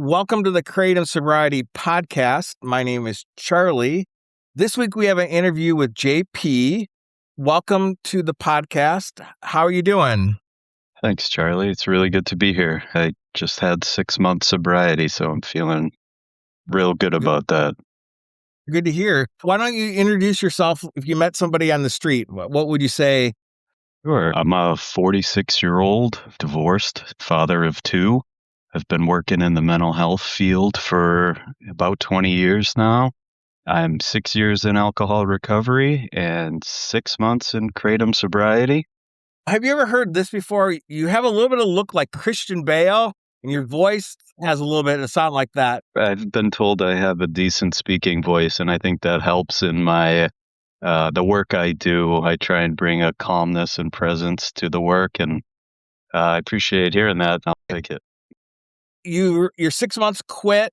Welcome to the Kratom Sobriety Podcast. My name is Charlie. This week we have an interview with JP. Welcome to the podcast. How are you doing? Thanks, Charlie. It's really good to be here. I just had 6 months sobriety, so I'm feeling real good about that. Good to hear. Why don't you introduce yourself? If you met somebody on the street, what would you say? Sure. I'm a 46-year-old, divorced, father of two. I've been working in the mental health field for about 20 years now. I'm 6 years in alcohol recovery and 6 months in Kratom sobriety. Have you ever heard this before? You have a little bit of look like Christian Bale, and your voice has a little bit of sound like that. I've been told I have a decent speaking voice, and I think that helps in my the work I do. I try and bring a calmness and presence to the work, and I appreciate hearing that. I'll take it. Your 6 months quit.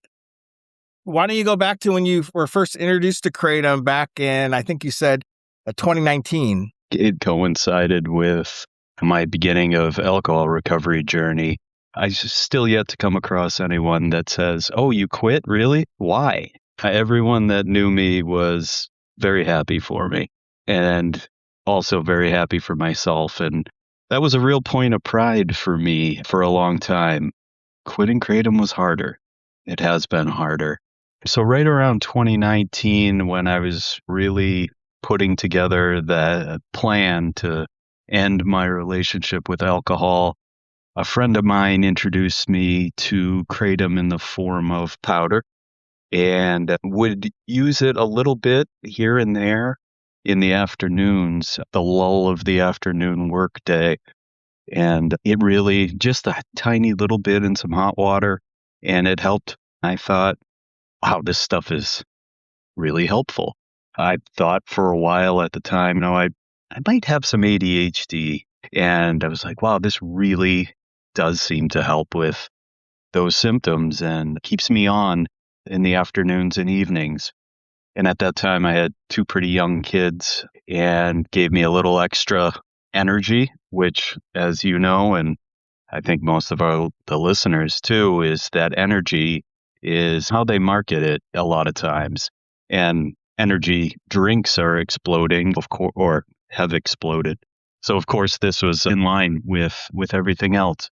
Why don't you go back to when you were first introduced to Kratom back in, I think you said, 2019? It coincided with my beginning of alcohol recovery journey. I still yet to come across anyone that says, "Oh, you quit? Really? Why?" Everyone that knew me was very happy for me and also very happy for myself. And that was a real point of pride for me for a long time. Quitting Kratom was harder. It has been harder. So right around 2019, when I was really putting together the plan to end my relationship with alcohol, a friend of mine introduced me to Kratom in the form of powder and would use it a little bit here and there in the afternoons, the lull of the afternoon workday. And it really, just a tiny little bit in some hot water, and it helped. I thought, wow, this stuff is really helpful. I thought for a while at the time, I might have some ADHD. And I was like, wow, this really does seem to help with those symptoms and keeps me on in the afternoons and evenings. And at that time, I had two pretty young kids and gave me a little extra energy, which, as you know, and I think most of the listeners too, is that energy is how they market it a lot of times. And energy drinks are exploding, of course, or have exploded. So, of course, this was in line with everything else.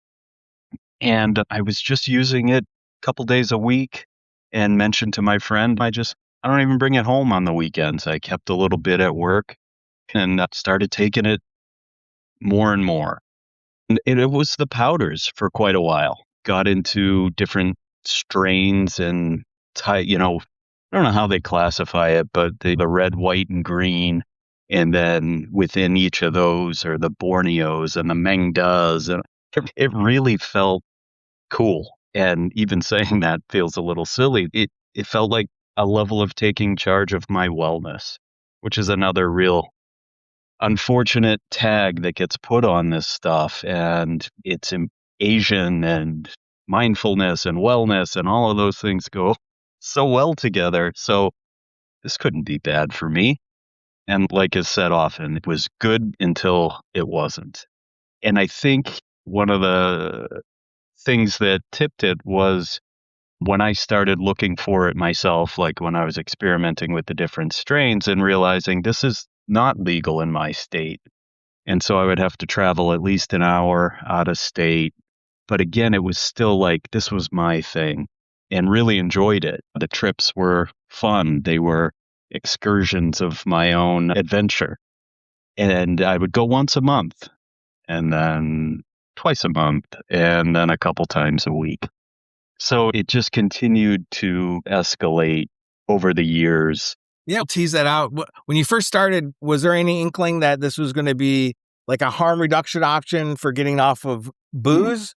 And I was just using it a couple days a week and mentioned to my friend, I don't even bring it home on the weekends. I kept a little bit at work and started taking it more and more. And it was the powders for quite a while. Got into different strains and I don't know how they classify it, but the red, white, and green. And then within each of those are the Borneos and the Mengdas. And it really felt cool. And even saying that feels a little silly. It felt like a level of taking charge of my wellness, which is another real unfortunate tag that gets put on this stuff. And it's Asian and mindfulness and wellness and all of those things go so well together. So this couldn't be bad for me. And like is said often, it was good until it wasn't. And I think one of the things that tipped it was when I started looking for it myself, like when I was experimenting with the different strains and realizing this is not legal in my state. And so I would have to travel at least an hour out of state. But again, it was still like this was my thing and really enjoyed it. The trips were fun. They were excursions of my own adventure. And I would go once a month and then twice a month and then a couple times a week. So it just continued to escalate over the years. Yeah, tease that out. When you first started, was there any inkling that this was going to be like a harm reduction option for getting off of booze?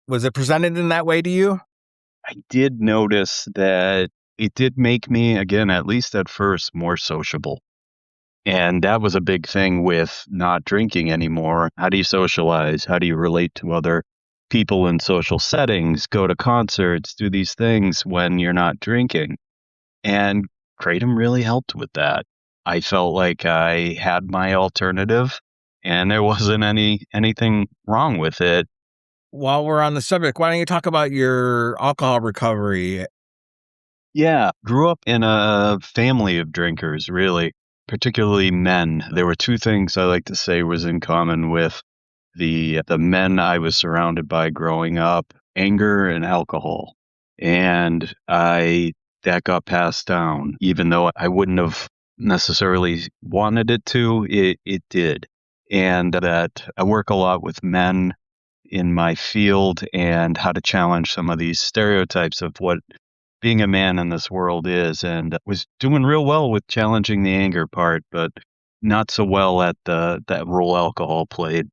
Was it presented in that way to you? I did notice that it did make me, again, at least at first, more sociable. And that was a big thing with not drinking anymore. How do you socialize? How do you relate to other people in social settings, go to concerts, do these things when you're not drinking? And Kratom really helped with that. I felt like I had my alternative and there wasn't anything wrong with it while we're on the subject, why don't you talk about your alcohol recovery? Yeah, grew up in a family of drinkers, really, particularly men. There were two things I like to say was in common with the men I was surrounded by growing up: anger and alcohol. And I that got passed down, even though I wouldn't have necessarily wanted it to, it did. And that I work a lot with men in my field and how to challenge some of these stereotypes of what being a man in this world is, and was doing real well with challenging the anger part, but not so well at that role alcohol played.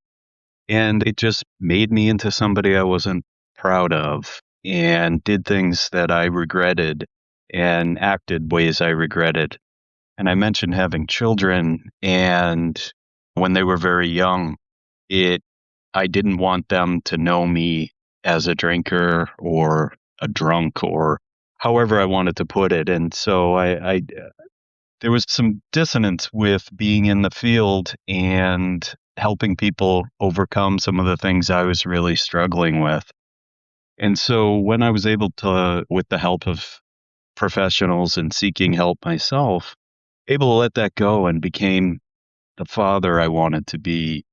And it just made me into somebody I wasn't proud of and did things that I regretted and acted ways I regretted. And I mentioned having children, and when they were very young, it I didn't want them to know me as a drinker or a drunk or however I wanted to put it. And so I there was some dissonance with being in the field and helping people overcome some of the things I was really struggling with. And so when I was able to, with the help of professionals and seeking help myself, able to let that go and became the father I wanted to be,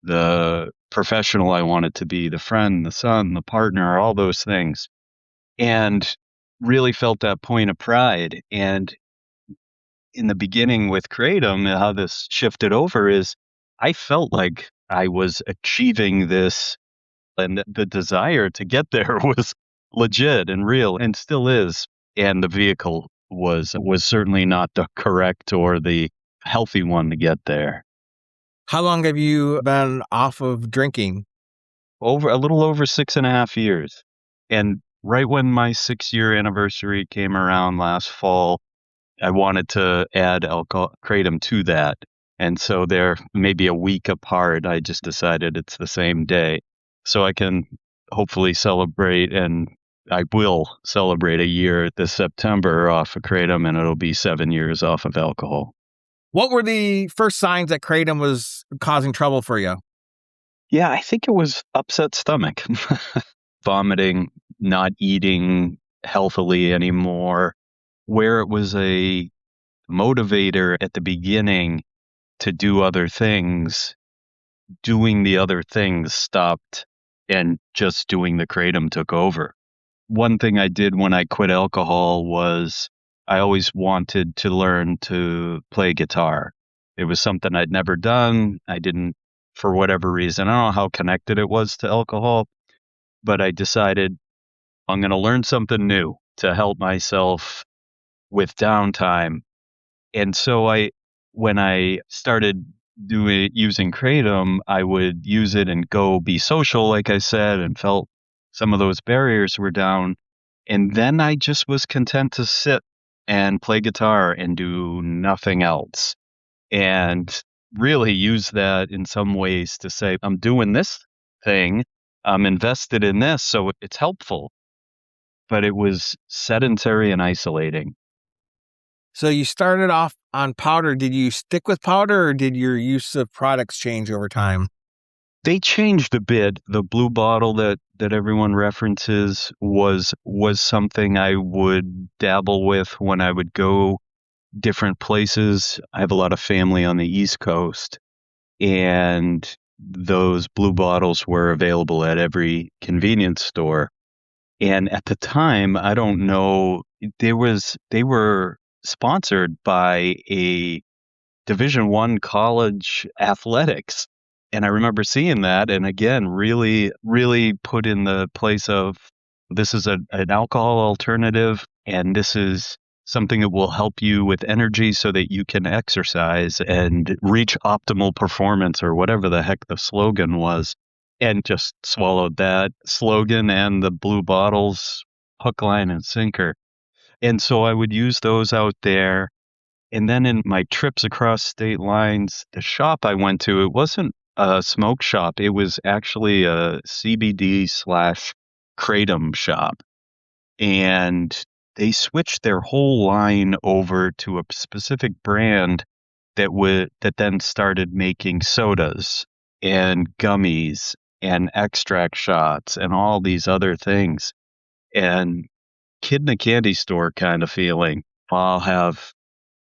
the professional I wanted to be, the friend, the son, the partner, all those things. And really felt that point of pride. And in the beginning with Kratom, how this shifted over is I felt like I was achieving this, and the desire to get there was legit and real and still is. And the vehicle was certainly not the correct or the healthy one to get there. How long have you been off of drinking? Over a little over 6.5 years. And right when my 6-year anniversary came around last fall, I wanted to add alcohol kratom to that. And so they're maybe a week apart. I just decided it's the same day. So I can hopefully celebrate, and I will celebrate a year this September off of kratom, and it'll be 7 years off of alcohol. What were the first signs that kratom was causing trouble for you? Yeah, I think it was upset stomach, vomiting, not eating healthily anymore, where it was a motivator at the beginning to do other things, doing the other things stopped and just doing the kratom took over. One thing I did when I quit alcohol was I always wanted to learn to play guitar. It was something I'd never done. I didn't, for whatever reason. I don't know how connected it was to alcohol, but I decided I'm going to learn something new to help myself with downtime. And so when I started doing using kratom, I would use it and go be social, like I said, and felt some of those barriers were down. And then I just was content to sit and play guitar and do nothing else. And really use that in some ways to say, I'm doing this thing, I'm invested in this, so it's helpful. But it was sedentary and isolating. So you started off on powder. Did you stick with powder or did your use of products change over time? They changed a bit. The blue bottle that everyone references was something I would dabble with when I would go different places. I have a lot of family on the East Coast, and those blue bottles were available at every convenience store. And at the time, I don't know, they were sponsored by a Division I college athletics. And I remember seeing that, and again, really, really put in the place of this is an alcohol alternative, and this is something that will help you with energy so that you can exercise and reach optimal performance, or whatever the heck the slogan was. And just swallowed that slogan and the blue bottles hook, line, and sinker. And so I would use those out there. And then in my trips across state lines, the shop I went to, it wasn't a smoke shop. It was actually a CBD slash kratom shop. And they switched their whole line over to a specific brand that then started making sodas and gummies and extract shots and all these other things. And kid in a candy store kind of feeling. I'll have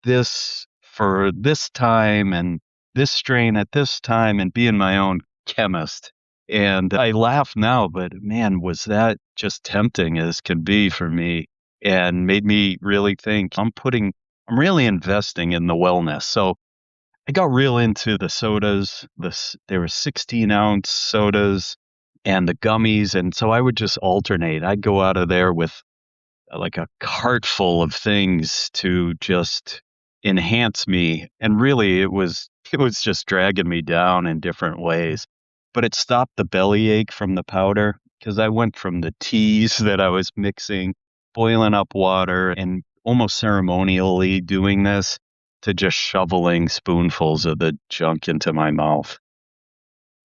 this for this time and this strain at this time and being my own chemist. And I laugh now, but man, was that just tempting as can be for me and made me really think I'm really investing in the wellness. So I got real into the sodas. There were 16-ounce sodas and the gummies. And so I would just alternate. I'd go out of there with like a cart full of things to just enhance me. And really it was just dragging me down in different ways. But it stopped the bellyache from the powder because I went from the teas that I was mixing, boiling up water and almost ceremonially doing this to just shoveling spoonfuls of the junk into my mouth.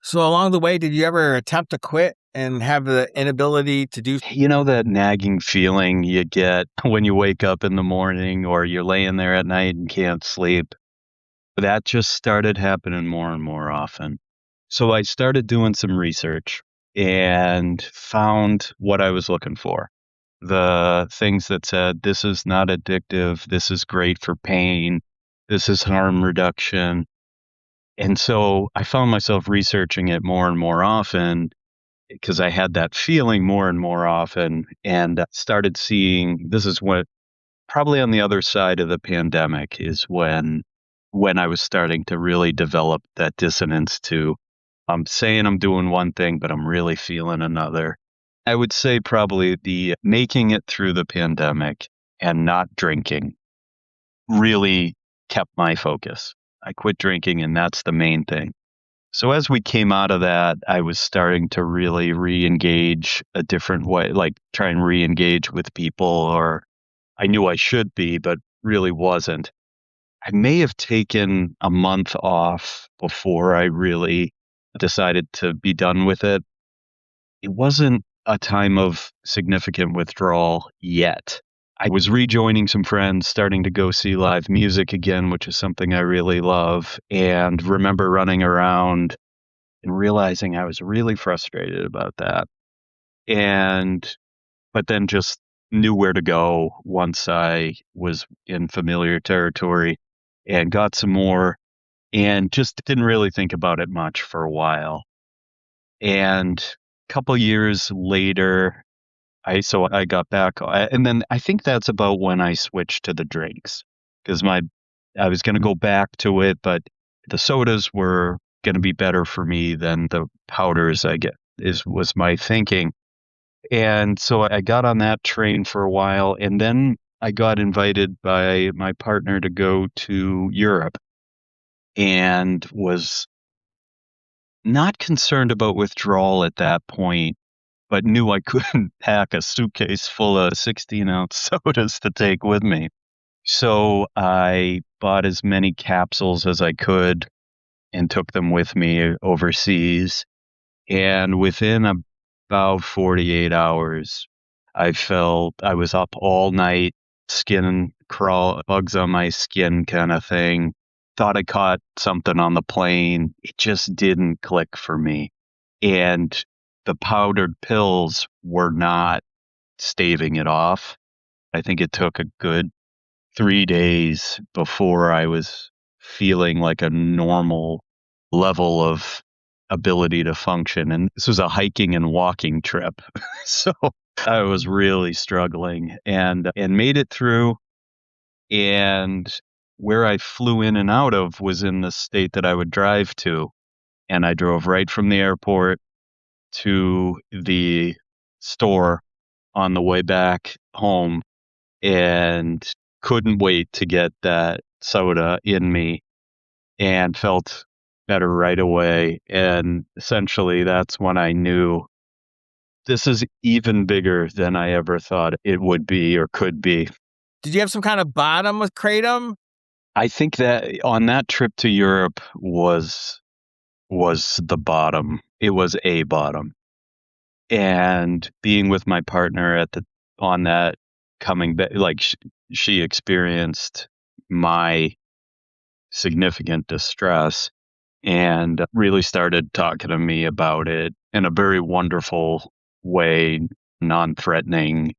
So along the way, did you ever attempt to quit and have the inability to do? You know that nagging feeling you get when you wake up in the morning or you're laying there at night and can't sleep? That just started happening more and more often. So I started doing some research and found what I was looking for. The things that said, this is not addictive, this is great for pain, this is harm reduction. And so I found myself researching it more and more often because I had that feeling more and more often and started seeing this is what probably on the other side of the pandemic is when I was starting to really develop that dissonance to I'm saying I'm doing one thing, but I'm really feeling another. I would say probably the making it through the pandemic and not drinking really kept my focus. I quit drinking, and that's the main thing. So as we came out of that, I was starting to really re-engage a different way, like try and re-engage with people, or I knew I should be, but really wasn't. I may have taken a month off before I really decided to be done with it. It wasn't a time of significant withdrawal yet. I was rejoining some friends, starting to go see live music again, which is something I really love, and remember running around and realizing I was really frustrated about that. And but then just knew where to go once I was in familiar territory and got some more and just didn't really think about it much for a while. And a couple years later, I got back, and then I think that's about when I switched to the drinks because I was going to go back to it, but the sodas were going to be better for me than the powders I get was my thinking. And so I got on that train for a while, and then I got invited by my partner to go to Europe and was not concerned about withdrawal at that point, but knew I couldn't pack a suitcase full of 16-ounce sodas to take with me. So I bought as many capsules as I could and took them with me overseas. And within about 48 hours, I felt I was up all night, skin crawl, bugs on my skin kind of thing. Thought I caught something on the plane. It just didn't click for me. And the powdered pills were not staving it off. I think it took a good 3 days before I was feeling like a normal level of ability to function. And this was a hiking and walking trip. So I was really struggling and made it through. And where I flew in and out of was in the state that I would drive to. And I drove right from the airport to the store on the way back home and couldn't wait to get that soda in me and felt better right away. And essentially, that's when I knew this is even bigger than I ever thought it would be or could be. Did you have some kind of bottom with Kratom? I think that on that trip to Europe was the bottom. It was a bottom. And being with my partner on that coming back, like she experienced my significant distress and really started talking to me about it in a very wonderful way, non-threatening,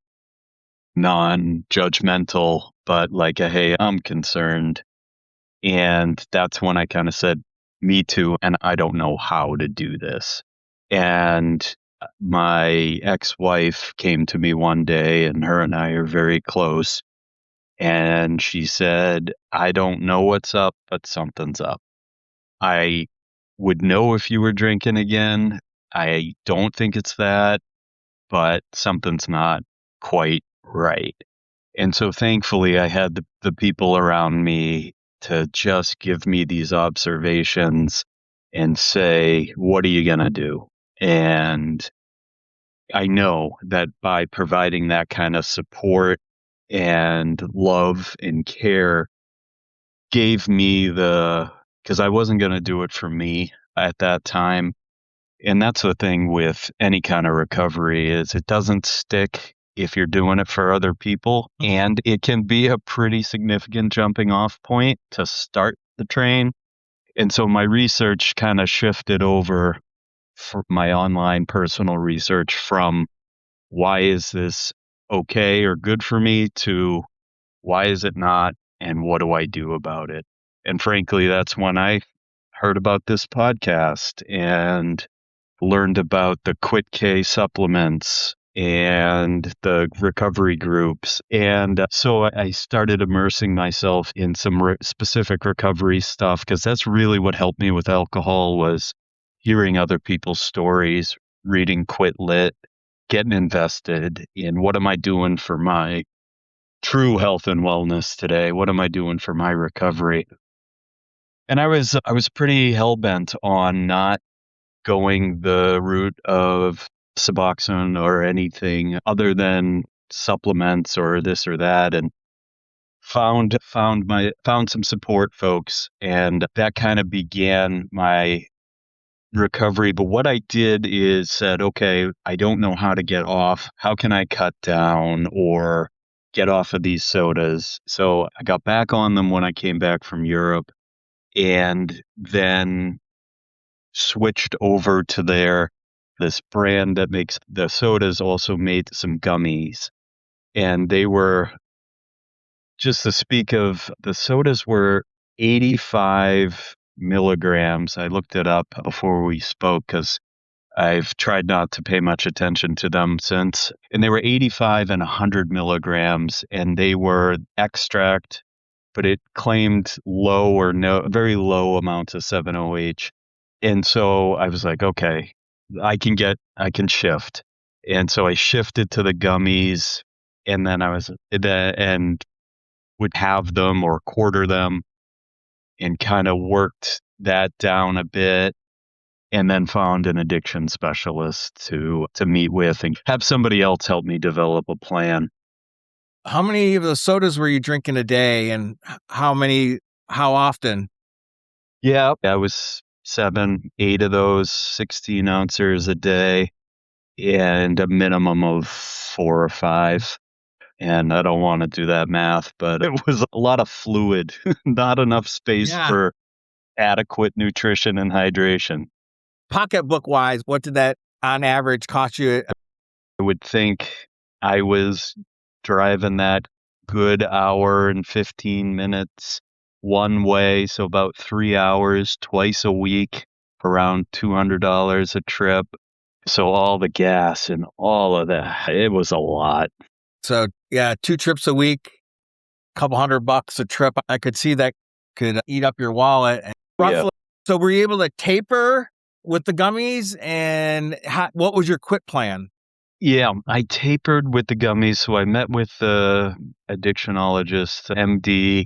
non-judgmental, but like a, hey, I'm concerned. And that's when I kind of said, me too, and I don't know how to do this. And my ex-wife came to me one day, and her and I are very close. And she said, I don't know what's up, but something's up. I would know if you were drinking again. I don't think it's that, but something's not quite right. And so thankfully, I had the people around me to just give me these observations and say, what are you going to do? And I know that by providing that kind of support and love and care gave me because I wasn't going to do it for me at that time. And that's the thing with any kind of recovery is it doesn't stick if you're doing it for other people. And it can be a pretty significant jumping off point to start the train. And so my research kind of shifted over for my online personal research from why is this okay or good for me to why is it not and what do I do about it? And frankly, that's when I heard about this podcast and learned about the Quit K supplements and the recovery groups. And so I started immersing myself in some specific recovery stuff because that's really what helped me with alcohol was hearing other people's stories, reading Quit Lit, getting invested in what am I doing for my true health and wellness today? What am I doing for my recovery? And I was pretty hell-bent on not going the route of Suboxone or anything other than supplements or this or that, and found some support folks, and that kind of began my recovery. But what I did is said, okay, I don't know how to get off. How can I cut down or get off of these sodas? So I got back on them when I came back from Europe and then switched over to this brand that makes the sodas also made some gummies. And they were just to speak of the sodas were 85 milligrams. I looked it up before we spoke because I've tried not to pay much attention to them since. And they were 85 and 100 milligrams, and they were extract, but it claimed low or no, very low amounts of 7-OH. And so I was like, okay, I can shift. And so I shifted to the gummies, and then and would have them or quarter them and kind of worked that down a bit and then found an addiction specialist to meet with and have somebody else help me develop a plan. How many of those sodas were you drinking a day, and how often? Yeah, I was 7, 8 of those 16 ounces a day and a minimum of 4 or 5. And I don't want to do that math, but it was a lot of fluid, not enough space Yeah. for adequate nutrition and hydration. Pocketbook wise, what did that on average cost you? I would think I was driving that good hour and 15 minutes one way, so about 3 hours twice a week, around $200 a trip. So all the gas and all of that, it was a lot. So yeah, 2 trips a week, couple $100 a trip. I could see that could eat up your wallet. And roughly. Yeah. So were you able to taper with the gummies, and what was your quit plan? Yeah, I tapered with the gummies. So I met with the addictionologist, MD,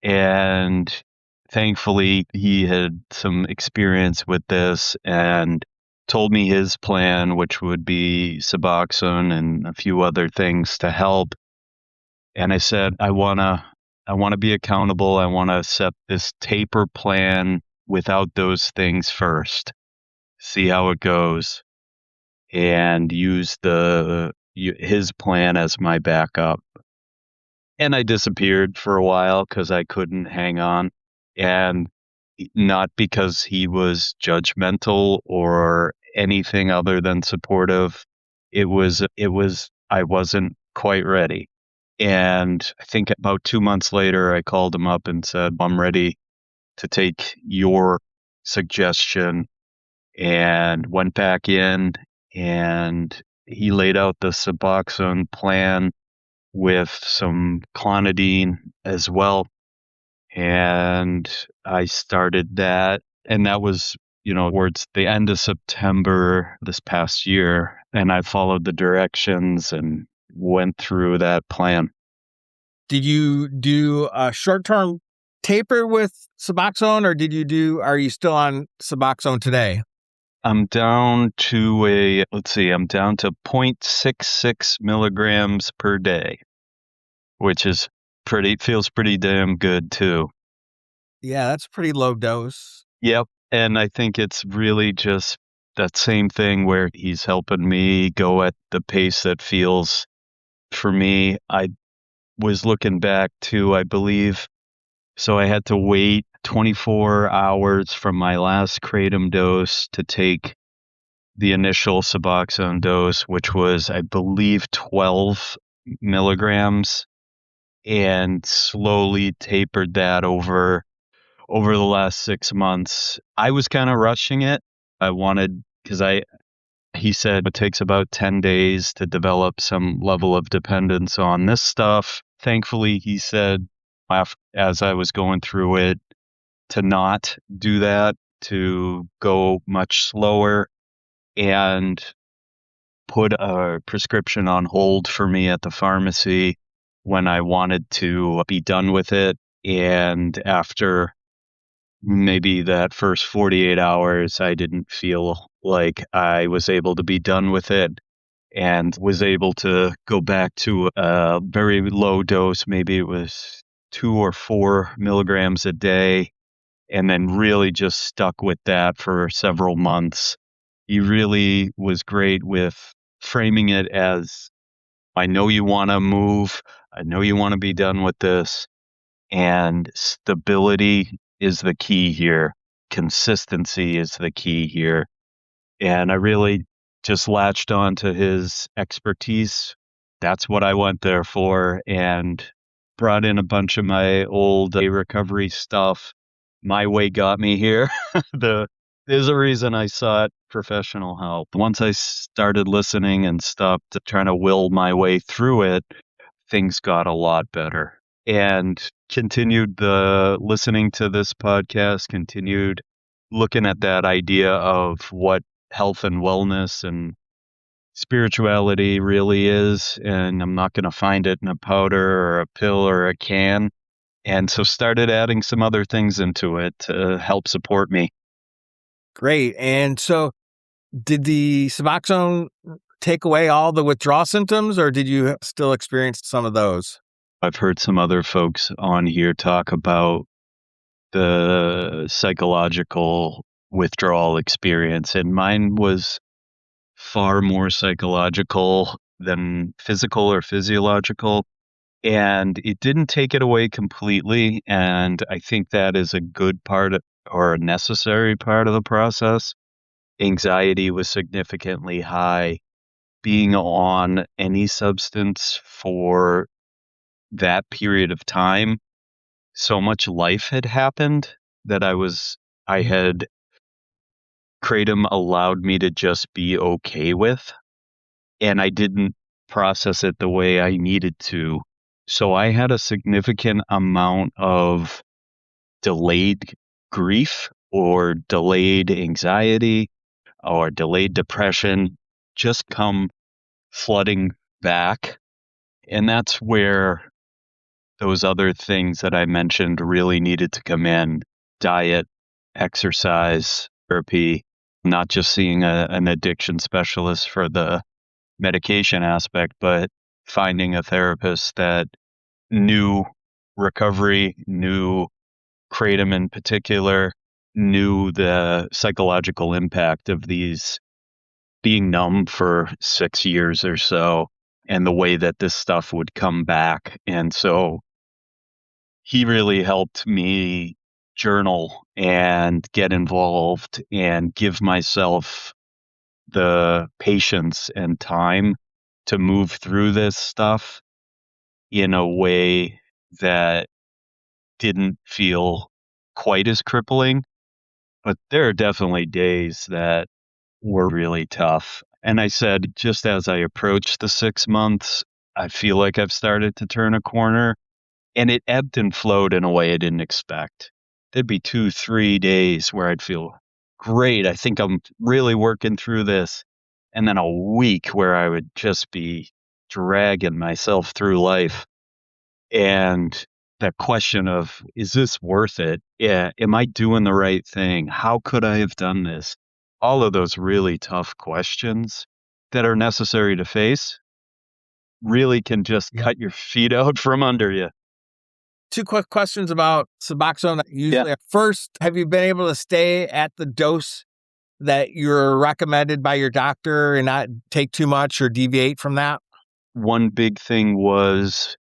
and thankfully he had some experience with this and told me his plan, which would be Suboxone and a few other things to help. And I said, I wanna be accountable. I wanna set this taper plan without those things first. See how it goes and use his plan as my backup. And I disappeared for a while because I couldn't hang on. And not because he was judgmental or anything other than supportive. I wasn't quite ready. And I think about 2 months later, I called him up and said, I'm ready to take your suggestion, and went back in, and he laid out the Suboxone plan with some clonidine as well. And I started that, and that was, towards the end of September this past year. And I followed the directions and went through that plan. Did you do a short-term taper with Suboxone, or are you still on Suboxone today? I'm down to I'm down to 0.66 milligrams per day, which is feels pretty damn good too. Yeah, that's a pretty low dose. Yep. And I think it's really just that same thing where he's helping me go at the pace that feels for me. I was looking back to, I believe, so I had to wait 24 hours from my last Kratom dose to take the initial Suboxone dose, which was, I believe, 12 milligrams, and slowly tapered that over the last 6 months. I was kind of rushing it. I wanted, because he said it takes about 10 days to develop some level of dependence on this stuff. Thankfully, he said, as I was going through it, to not do that, to go much slower, and put a prescription on hold for me at the pharmacy when I wanted to be done with it. And after maybe that first 48 hours, I didn't feel like I was able to be done with it, and was able to go back to a very low dose. Maybe it was 2 or 4 milligrams a day, and then really just stuck with that for several months. He really was great with framing it as, I know you want to move. I know you want to be done with this. And stability is the key here. Consistency is the key here. And I really just latched on to his expertise. That's what I went there for, and brought in a bunch of my old recovery stuff. My way got me here. There's a reason I sought professional help. Once I started listening and stopped trying to will my way through it, things got a lot better. And continued the listening to this podcast, continued looking at that idea of what health and wellness and spirituality really is. And I'm not going to find it in a powder or a pill or a can. And so started adding some other things into it to help support me. Great. And so did the Suboxone take away all the withdrawal symptoms, or did you still experience some of those? I've heard some other folks on here talk about the psychological withdrawal experience, and mine was far more psychological than physical or physiological. And it didn't take it away completely. And I think that is a good part or a necessary part of the process. Anxiety was significantly high. Being on any substance for that period of time, so much life had happened that I had Kratom allowed me to just be okay with, and I didn't process it the way I needed to. So I had a significant amount of delayed grief or delayed anxiety or delayed depression just come flooding back. And that's where those other things that I mentioned really needed to come in: diet, exercise, therapy, not just seeing an addiction specialist for the medication aspect, but finding a therapist that knew recovery, knew Kratom in particular, knew the psychological impact of these being numb for 6 years or so, and the way that this stuff would come back. And so he really helped me journal and get involved and give myself the patience and time to move through this stuff in a way that didn't feel quite as crippling. But there are definitely days that were really tough. And I said, just as I approached the 6 months, I feel like I've started to turn a corner. And it ebbed and flowed in a way I didn't expect. There'd be 2, 3 days where I'd feel great. I think I'm really working through this. And then a week where I would just be dragging myself through life. And that question of, is this worth it? Yeah. Am I doing the right thing? How could I have done this? All of those really tough questions that are necessary to face really can just Yeah. cut your feet out from under you. Two quick questions about Suboxone. Usually, first, have you been able to stay at the dose that you're recommended by your doctor and not take too much or deviate from that? One big thing was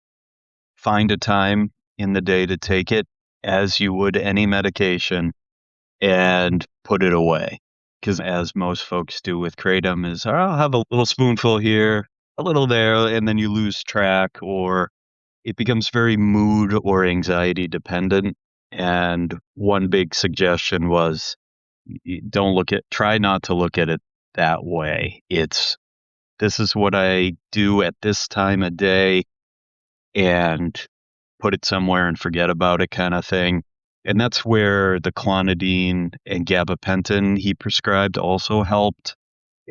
find a time in the day to take it as you would any medication and put it away. Because as most folks do with Kratom is, "Oh, I'll have a little spoonful here, a little there," and then you lose track or it becomes very mood or anxiety dependent. And one big suggestion was try not to look at it that way. This is what I do at this time of day and put it somewhere and forget about it kind of thing. And that's where the clonidine and gabapentin he prescribed also helped,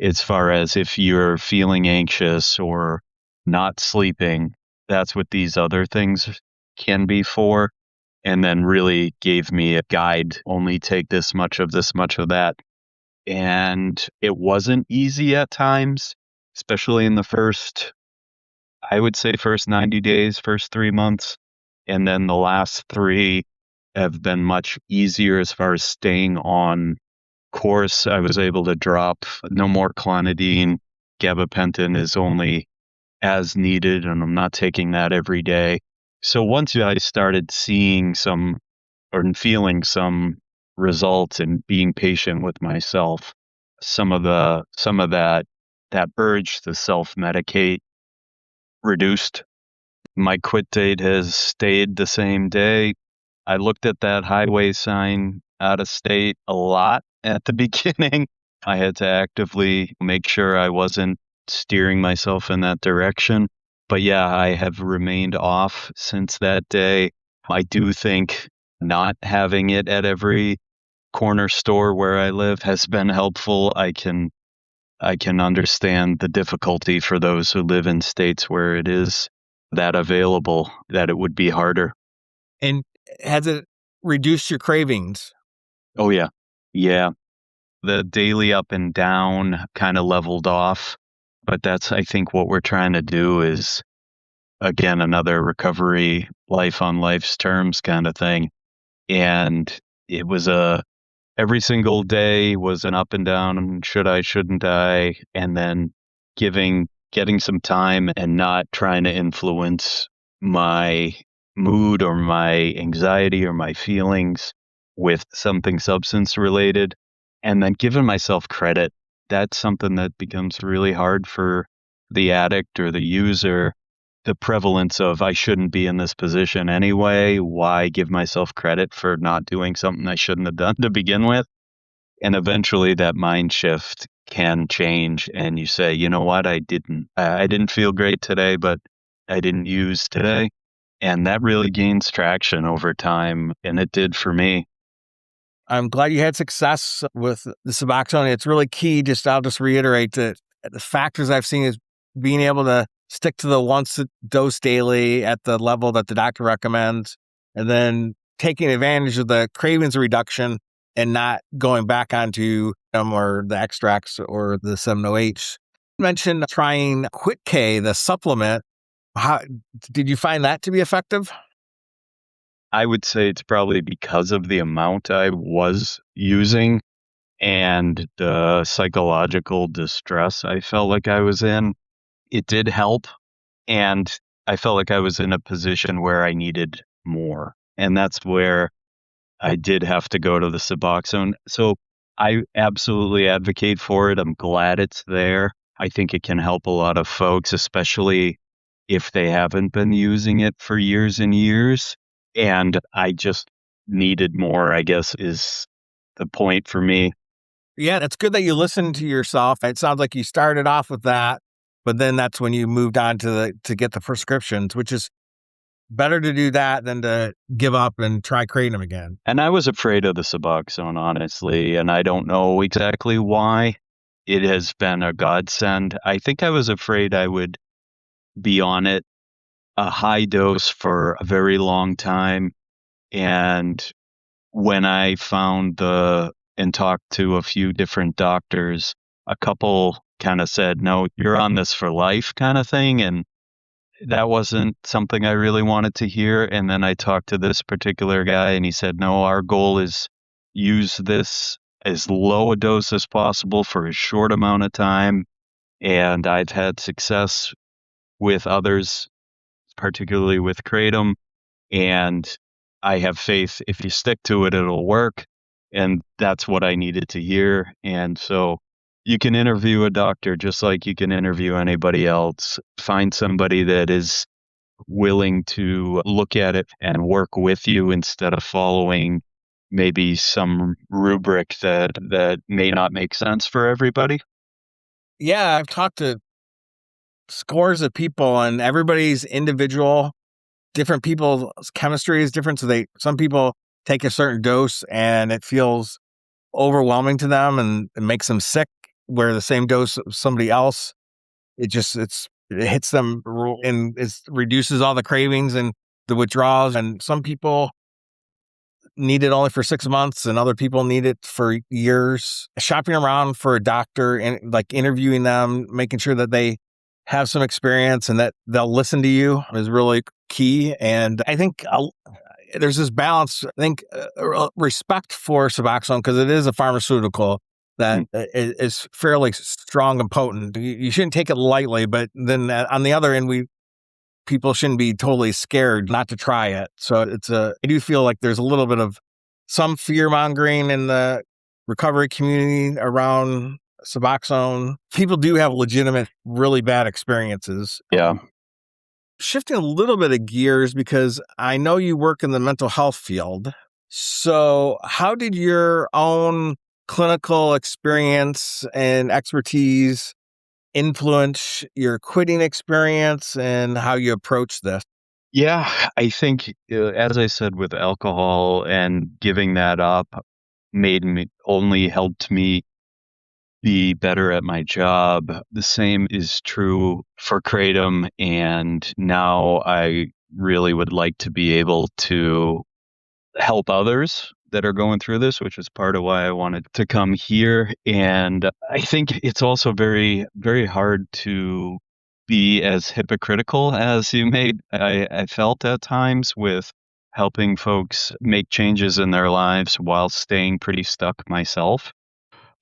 as far as if you're feeling anxious or not sleeping, that's what these other things can be for. And then really gave me a guide, only take this much of that. And it wasn't easy at times, especially in the I would say first 90 days, first 3 months. And then the last three have been much easier as far as staying on course. I was able to drop no more clonidine. Gabapentin is only as needed, and I'm not taking that every day. So once I started seeing some or feeling some results and being patient with myself, some of that urge to self-medicate reduced. My quit date has stayed the same day. I looked at that highway sign out of state a lot at the beginning. I had to actively make sure I wasn't steering myself in that direction. But yeah, I have remained off since that day. I do think not having it at every corner store where I live has been helpful. I can understand the difficulty for those who live in states where it is that available, that it would be harder. And has it reduced your cravings? Oh, yeah. Yeah. The daily up and down kind of leveled off. But that's, I think, what we're trying to do is, again, another recovery, life on life's terms kind of thing. And it was every single day was an up and down, should I, shouldn't I? And then getting some time and not trying to influence my mood or my anxiety or my feelings with something substance related, and then giving myself credit. That's something that becomes really hard for the addict or the user. The prevalence of, I shouldn't be in this position anyway. Why give myself credit for not doing something I shouldn't have done to begin with? And eventually that mind shift can change and you say, you know what, I didn't feel great today, but I didn't use today. And that really gains traction over time. And it did for me. I'm glad you had success with the Suboxone. It's really key. I'll just reiterate that the factors I've seen is being able to stick to the once dose daily at the level that the doctor recommends, and then taking advantage of the cravings reduction and not going back onto them or the extracts or the 708. You mentioned trying Quit K, the supplement. How did you find that to be effective? I would say it's probably because of the amount I was using and the psychological distress I felt like I was in. It did help. And I felt like I was in a position where I needed more. And that's where I did have to go to the Suboxone. So I absolutely advocate for it. I'm glad it's there. I think it can help a lot of folks, especially if they haven't been using it for years and years. And I just needed more, I guess, is the point for me. Yeah, it's good that you listened to yourself. It sounds like you started off with that, but then that's when you moved on to get the prescriptions, which is better to do that than to give up and try Kratom again. And I was afraid of the Suboxone, honestly, and I don't know exactly why. It has been a godsend. I think I was afraid I would be on it a high dose for a very long time. And when I found and talked to a few different doctors, a couple kind of said, no, you're on this for life kind of thing. And that wasn't something I really wanted to hear. And then I talked to this particular guy and he said, no, our goal is use this as low a dose as possible for a short amount of time. And I've had success with others, particularly with Kratom. And I have faith if you stick to it, it'll work. And that's what I needed to hear. And so you can interview a doctor just like you can interview anybody else. Find somebody that is willing to look at it and work with you instead of following maybe some rubric that may not make sense for everybody. Yeah, I've talked to scores of people and everybody's individual. Different people's chemistry is different. So some people take a certain dose and it feels overwhelming to them and it makes them sick, where the same dose of somebody else, it hits them and it reduces all the cravings and the withdrawals. And some people need it only for 6 months and other people need it for years. Shopping around for a doctor and like interviewing them, making sure that they have some experience and that they'll listen to you is really key. And I think there's this balance. I think respect for Suboxone, because it is a pharmaceutical that is fairly strong and potent. You shouldn't take it lightly, but then on the other end, people shouldn't be totally scared not to try it. So I do feel like there's a little bit of some fear mongering in the recovery community around Suboxone. People do have legitimate, really bad experiences. Yeah. Shifting a little bit of gears, because I know you work in the mental health field. So how did your own clinical experience and expertise influence your quitting experience and how you approach this? Yeah, I think, as I said, with alcohol and giving that up only helped me be better at my job. The same is true for Kratom, and now I really would like to be able to help others that are going through this, which is part of why I wanted to come here. And I think it's also very, very hard to be as hypocritical as I felt at times with helping folks make changes in their lives while staying pretty stuck myself.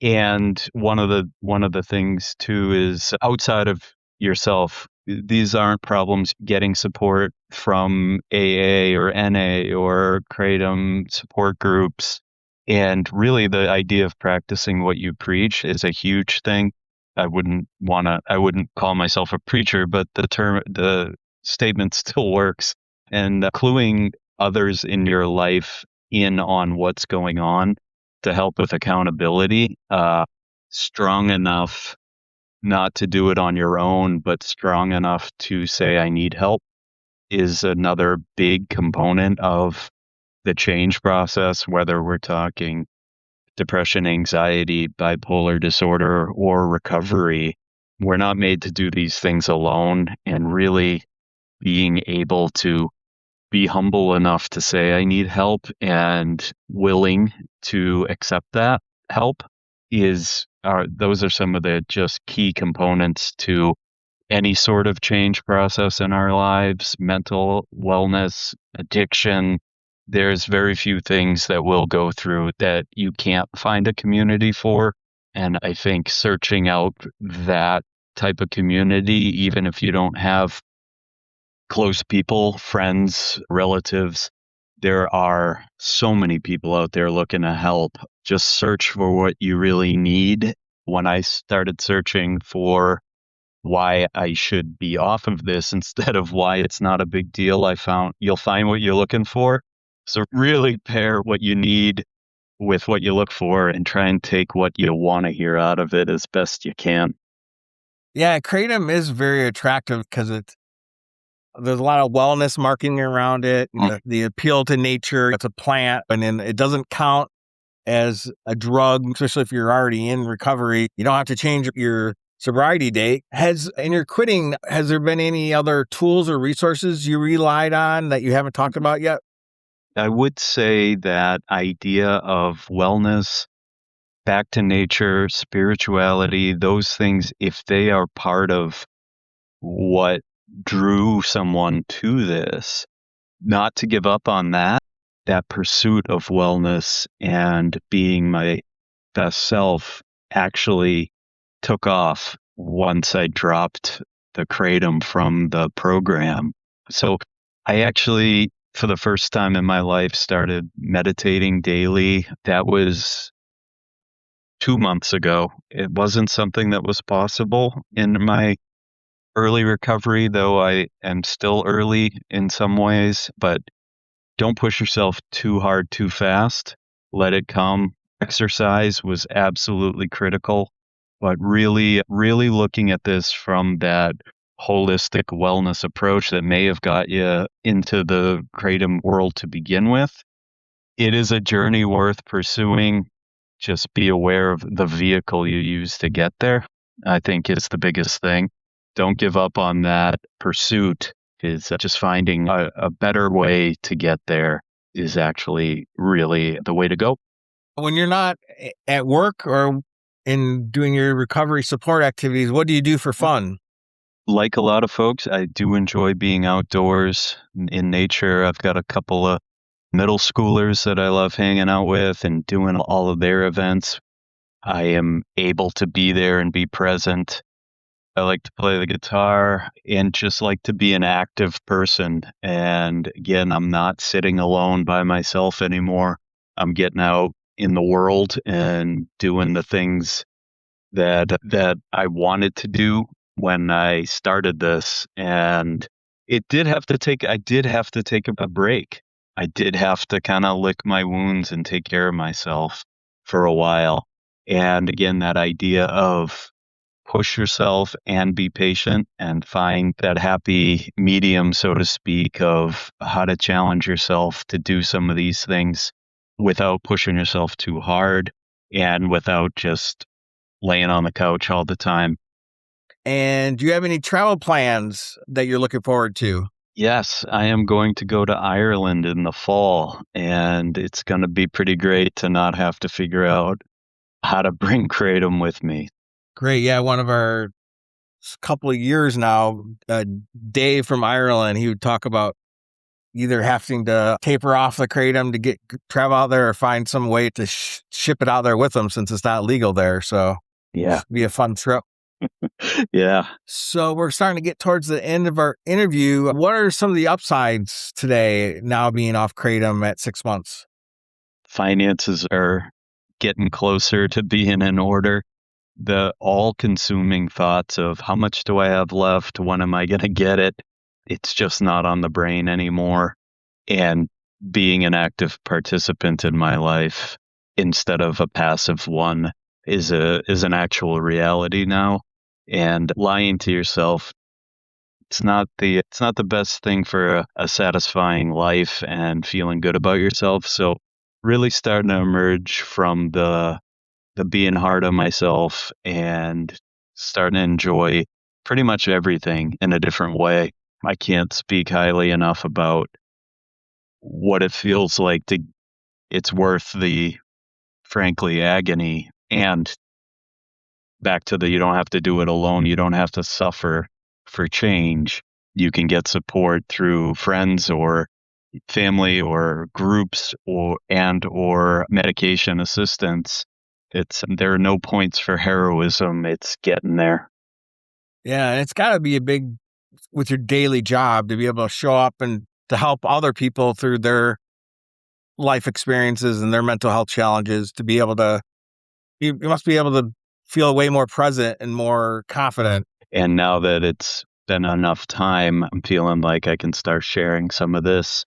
And one of the things too is outside of yourself, these aren't problems getting support from AA or NA or Kratom support groups. And really the idea of practicing what you preach is a huge thing. I wouldn't call myself a preacher, but the statement still works. And cluing others in your life in on what's going on to help with accountability, strong enough not to do it on your own, but strong enough to say, I need help, is another big component of the change process, whether we're talking depression, anxiety, bipolar disorder, or recovery. We're not made to do these things alone, and really being able to be humble enough to say, I need help, and willing to accept that help those are some of the just key components to any sort of change process in our lives, mental wellness, addiction. There's very few things that we'll go through that you can't find a community for. And I think searching out that type of community, even if you don't have close people, friends, relatives there are so many people out there looking to help. Just search for what you really need. When I started searching for why I should be off of this instead of why it's not a big deal, I found you'll find what you're looking for. So really pair what you need with what you look for and try and take what you want to hear out of it as best you can. Yeah, Kratom is very attractive because there's a lot of wellness marketing around it. The appeal to nature. It's a plant, and then it doesn't count as a drug, especially if you're already in recovery. You don't have to change your sobriety date. In your quitting, has there been any other tools or resources you relied on that you haven't talked about yet? I would say that idea of wellness, back to nature, spirituality, those things, if they are part of what drew someone to this, not to give up on that pursuit of wellness and being my best self actually took off once I dropped the kratom from the program. So I actually, for the first time in my life, started meditating daily. That was 2 months ago. It wasn't something that was possible in my early recovery, though I am still early in some ways, but don't push yourself too hard too fast. Let it come. Exercise was absolutely critical, but really, really looking at this from that holistic wellness approach that may have got you into the kratom world to begin with. It is a journey worth pursuing. Just be aware of the vehicle you use to get there, I think is the biggest thing. Don't give up on that pursuit. Is just finding a better way to get there is actually really the way to go. When you're not at work or in doing your recovery support activities, what do you do for fun? Like a lot of folks, I do enjoy being outdoors in nature. I've got a couple of middle schoolers that I love hanging out with and doing all of their events. I am able to be there and be present. I like to play the guitar and just like to be an active person. And again, I'm not sitting alone by myself anymore. I'm getting out in the world and doing the things that I wanted to do when I started this. And I did have to take a break. I did have to kind of lick my wounds and take care of myself for a while. And again, that idea of push yourself and be patient and find that happy medium, so to speak, of how to challenge yourself to do some of these things without pushing yourself too hard and without just laying on the couch all the time. And do you have any travel plans that you're looking forward to? Yes, I am going to go to Ireland in the fall, and it's going to be pretty great to not have to figure out how to bring kratom with me. Great. Yeah, one of our couple of years now, Dave from Ireland, he would talk about either having to taper off the kratom to travel out there or find some way to ship it out there with them since it's not legal there. So Yeah. be a fun trip. Yeah. So we're starting to get towards the end of our interview. What are some of the upsides today now being off kratom at 6 months? Finances are getting closer to being in order. The all-consuming thoughts of how much do I have left? When am I going to get it? It's just not on the brain anymore. And being an active participant in my life instead of a passive one is an actual reality now. And lying to yourself, it's not the best thing for a satisfying life and feeling good about yourself. So really starting to emerge from the being hard on myself and starting to enjoy pretty much everything in a different way. I can't speak highly enough about what it feels like to it's worth the frankly agony and back to the you don't have to do it alone. You don't have to suffer for change. You can get support through friends or family or groups or medication assistance. There are no points for heroism. It's getting there. Yeah, and it's got to be a big with your daily job to be able to show up and to help other people through their life experiences and their mental health challenges to be able to, you must be able to feel way more present and more confident. And now that it's been enough time, I'm feeling like I can start sharing some of this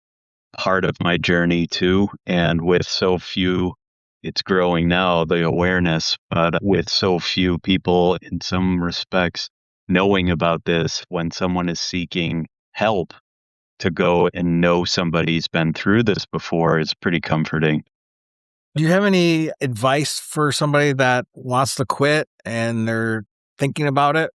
part of my journey too. And with so few, it's growing now, the awareness, but with so few people in some respects knowing about this, when someone is seeking help, to go and know somebody's been through this before is pretty comforting. Do you have any advice for somebody that wants to quit and they're thinking about it?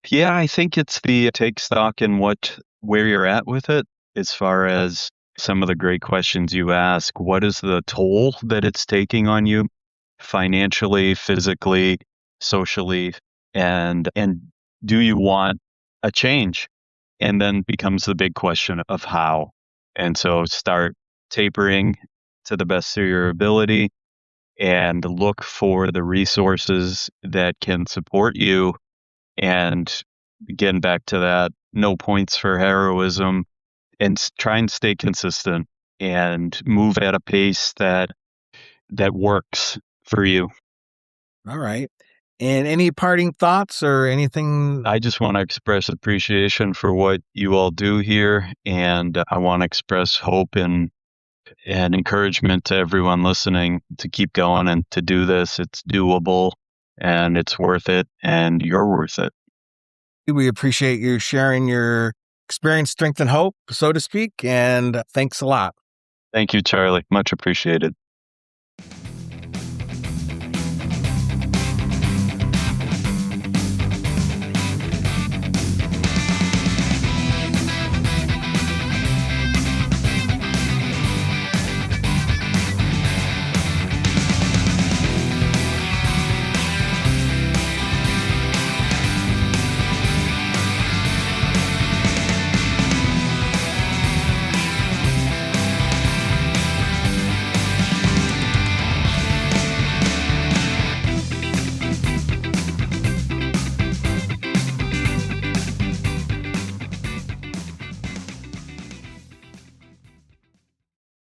Yeah, I think it's the take stock in where you're at with it as far as some of the great questions you ask. What is the toll that it's taking on you financially, physically, socially, and do you want a change? And then becomes the big question of how. And so start tapering to the best of your ability and look for the resources that can support you. And again, back to that, no points for heroism, and try and stay consistent and move at a pace that works for you. All right. And any parting thoughts or anything? I just want to express appreciation for what you all do here, and I want to express hope and encouragement to everyone listening to keep going and to do this. It's doable and it's worth it, and you're worth it. We appreciate you sharing your experience, strength, and hope, so to speak. And thanks a lot. Thank you, Charlie. Much appreciated.